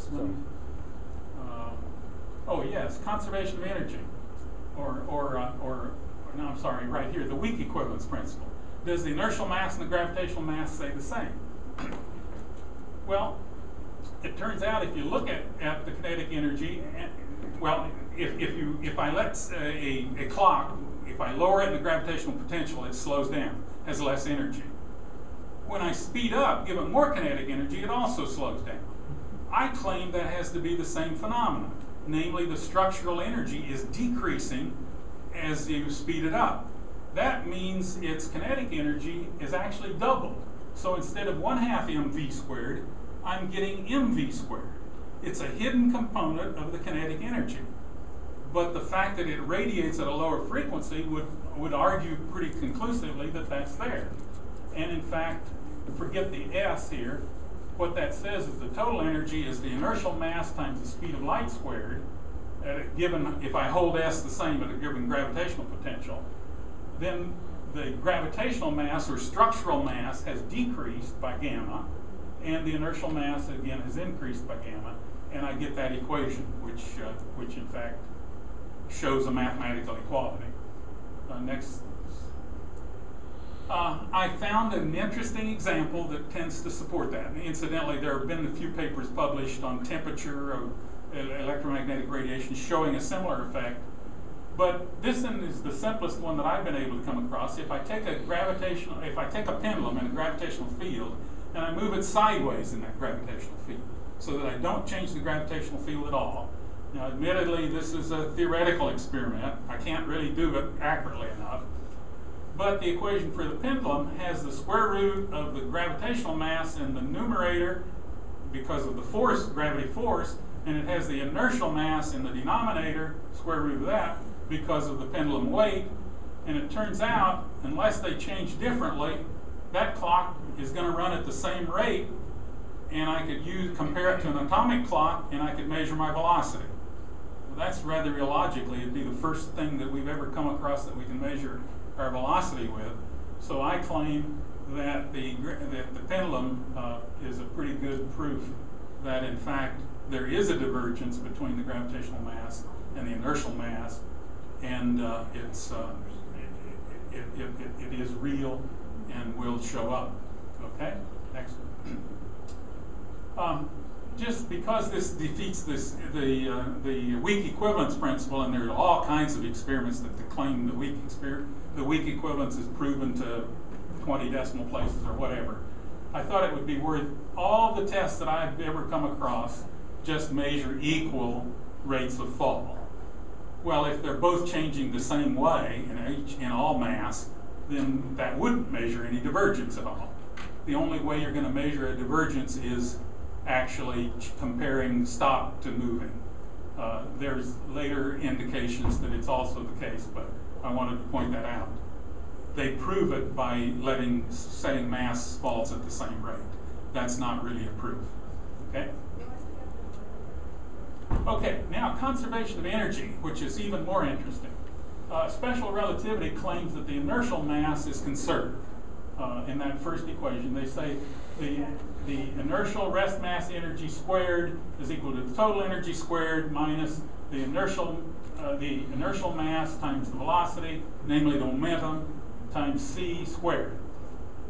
this one? Oh yes, conservation of energy, or no, I'm sorry, right here, the weak equivalence principle. Does the inertial mass and the gravitational mass say the same? Well, it turns out if you look at the kinetic energy, well, if I let a clock, if I lower it in the gravitational potential, it slows down, has less energy. When I speed up, give it more kinetic energy, it also slows down. I claim that has to be the same phenomenon. Namely, the structural energy is decreasing as you speed it up. That means its kinetic energy is actually doubled. So instead of 1/2 mv squared, I'm getting mv squared. It's a hidden component of the kinetic energy. But the fact that it radiates at a lower frequency would argue pretty conclusively that that's there. And in fact, forget the S here. What that says is the total energy is the inertial mass times the speed of light squared, if I hold S the same at a given gravitational potential. Then the gravitational mass or structural mass has decreased by gamma, and the inertial mass again has increased by gamma, and I get that equation, which in fact shows a mathematical equality. Next. I found an interesting example that tends to support that. And incidentally, there have been a few papers published on temperature of electromagnetic radiation showing a similar effect. But this one is the simplest one that I've been able to come across. If I take a pendulum in a gravitational field and I move it sideways in that gravitational field, so that I don't change the gravitational field at all. Now, admittedly, this is a theoretical experiment. I can't really do it accurately enough. But the equation for the pendulum has the square root of the gravitational mass in the numerator because of the force, gravity force, and it has the inertial mass in the denominator, square root of that, because of the pendulum weight. And it turns out, unless they change differently, that clock is going to run at the same rate, and I could compare it to an atomic clock, and I could measure my velocity. Well, that's rather illogically. It'd be the first thing that we've ever come across that we can measure our velocity with. So I claim that the pendulum is a pretty good proof that in fact there is a divergence between the gravitational mass and the inertial mass, and it is real and will show up. Okay, next one. Just because this defeats the weak equivalence principle, and there are all kinds of experiments that claim the weak equivalence is proven to 20 decimal places or whatever, I thought it would be worth all the tests that I've ever come across just measure equal rates of fall. Well, if they're both changing the same way in all mass, then that wouldn't measure any divergence at all. The only way you're going to measure a divergence is actually comparing stop to moving. There's later indications that it's also the case, but I wanted to point that out. They prove it by setting mass falls at the same rate. That's not really a proof. Okay? Okay, now conservation of energy, which is even more interesting. Special relativity claims that the inertial mass is conserved. In that first equation, they say the inertial rest mass energy squared is equal to the total energy squared minus the inertial mass times the velocity, namely the momentum, times c squared.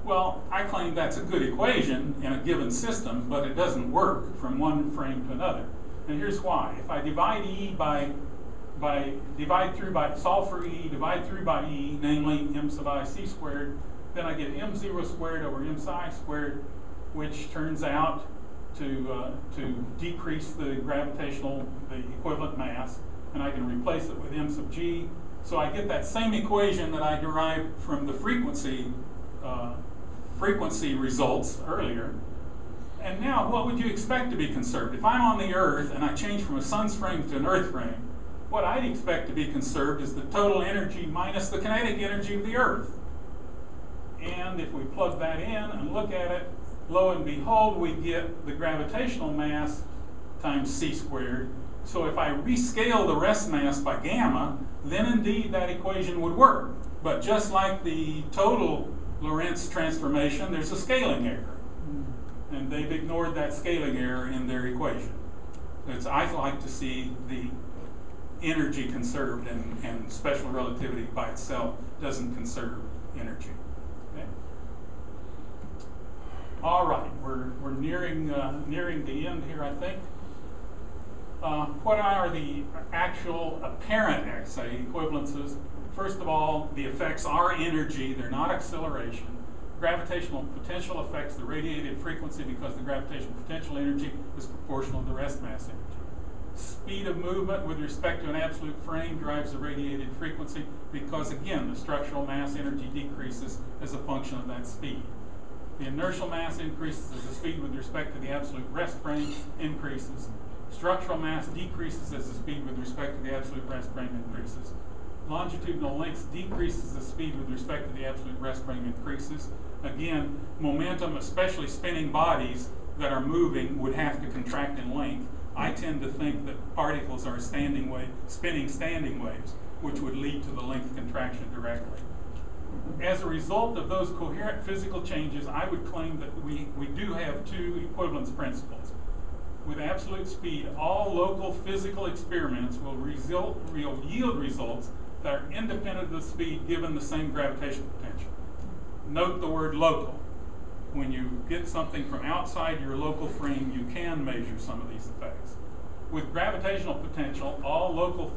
Well, I claim that's a good equation in a given system, but it doesn't work from one frame to another. And here's why. If I divide E solve for E, divide through by E, namely m sub I c squared, then I get m0 squared over m psi squared, which turns out to decrease the equivalent mass, and I can replace it with m sub g. So I get that same equation that I derived from the frequency results earlier. And now, what would you expect to be conserved? If I'm on the Earth and I change from a sun's frame to an Earth frame, what I'd expect to be conserved is the total energy minus the kinetic energy of the Earth. And if we plug that in and look at it, lo and behold, we get the gravitational mass times c squared. So if I rescale the rest mass by gamma, then indeed that equation would work. But just like the total Lorentz transformation, there's a scaling error. And they've ignored that scaling error in their equation. I like to see the energy conserved, and special relativity by itself doesn't conserve energy. Okay? All right, we're nearing the end here, I think. What are the actual apparent, say, equivalences? First of all, the effects are energy, they're not acceleration. Gravitational potential affects the radiated frequency because the gravitational potential energy is proportional to the rest mass energy. Speed of movement with respect to an absolute frame drives the radiated frequency because, again, the structural mass energy decreases as a function of that speed. The inertial mass increases as the speed with respect to the absolute rest frame increases. Structural mass decreases as the speed with respect to the absolute rest frame increases. Longitudinal length decreases the speed with respect to the absolute rest frame increases. Again, momentum, especially spinning bodies that are moving, would have to contract in length. I tend to think that particles are spinning standing waves, which would lead to the length contraction directly. As a result of those coherent physical changes, I would claim that we do have two equivalence principles. With absolute speed, all local physical experiments will yield results that are independent of the speed given the same gravitational potential. Note the word local. When you get something from outside your local frame, you can measure some of these effects. With gravitational potential, all local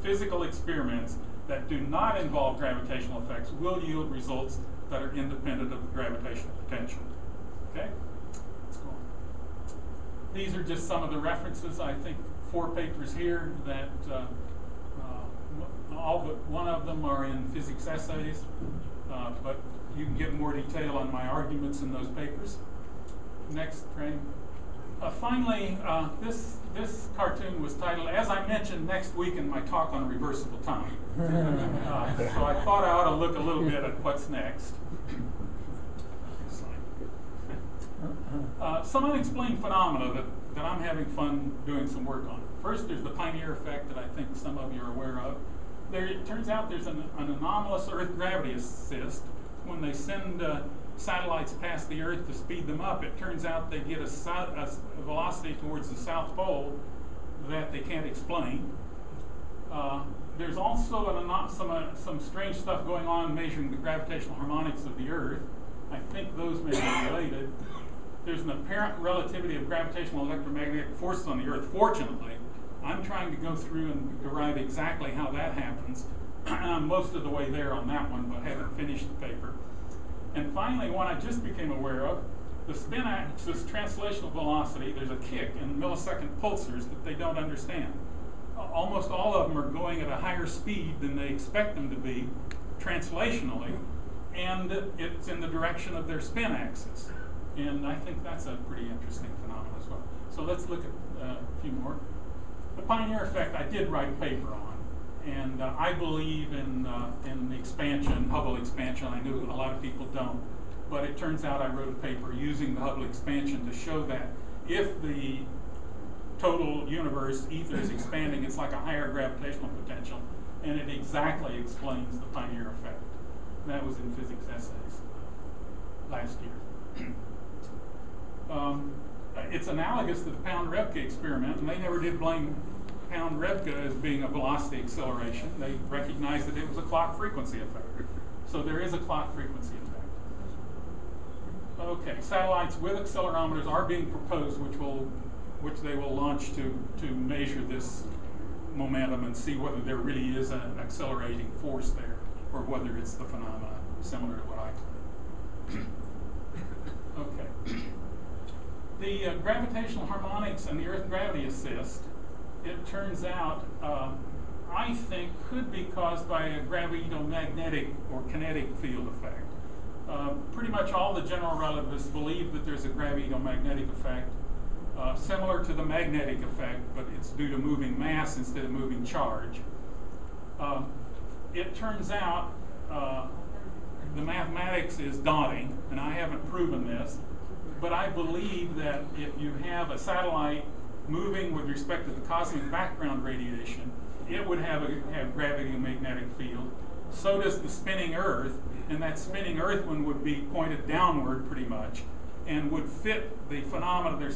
physical experiments that do not involve gravitational effects will yield results that are independent of the gravitational potential. Okay? Let's go on. These are just some of the references. I think 4 papers here that all but one of them are in physics essays, but you can get more detail on my arguments in those papers. Next frame. Finally, this cartoon was titled, as I mentioned next week in my talk on reversible time. So I thought I ought to look a little bit at what's next. Some unexplained phenomena that I'm having fun doing some work on. First, there's the pioneer effect that I think some of you are aware of. It turns out there's an anomalous Earth gravity assist. When they send satellites past the Earth to speed them up, it turns out they get a velocity towards the South Pole that they can't explain. There's also some strange stuff going on measuring the gravitational harmonics of the Earth. I think those may be related. There's an apparent relativity of gravitational electromagnetic forces on the Earth. Fortunately, I'm trying to go through and derive exactly how that happens. I'm most of the way there on that one, but haven't finished the paper. And finally, one I just became aware of, the spin axis translational velocity, there's a kick in millisecond pulsars that they don't understand. Almost all of them are going at a higher speed than they expect them to be translationally, and it's in the direction of their spin axis. And I think that's a pretty interesting phenomenon as well. So let's look at a few more. The pioneer effect I did write a paper on, and I believe in the expansion, Hubble expansion. I knew a lot of people don't, but it turns out I wrote a paper using the Hubble expansion to show that if the total universe ether is expanding, it's like a higher gravitational potential, and it exactly explains the pioneer effect. That was in physics essays last year. It's analogous to the Pound-Rebka experiment, and they never did blame Pound-Rebka as being a velocity acceleration. They recognized that it was a clock frequency effect. So there is a clock frequency effect. Okay, satellites with accelerometers are being proposed, which they will launch to measure this momentum and see whether there really is an accelerating force there, or whether it's the phenomena similar to what I claim. Okay. The gravitational harmonics and the Earth gravity assist, it turns out, I think, could be caused by a gravitomagnetic or kinetic field effect. Pretty much all the general relativists believe that there's a gravitomagnetic effect, similar to the magnetic effect, but it's due to moving mass instead of moving charge. It turns out the mathematics is daunting, and I haven't proven this, but I believe that if you have a satellite moving with respect to the cosmic background radiation, it would have gravity-magnetic field. So does the spinning Earth, and that spinning Earth one would be pointed downward pretty much, and would fit the phenomena they're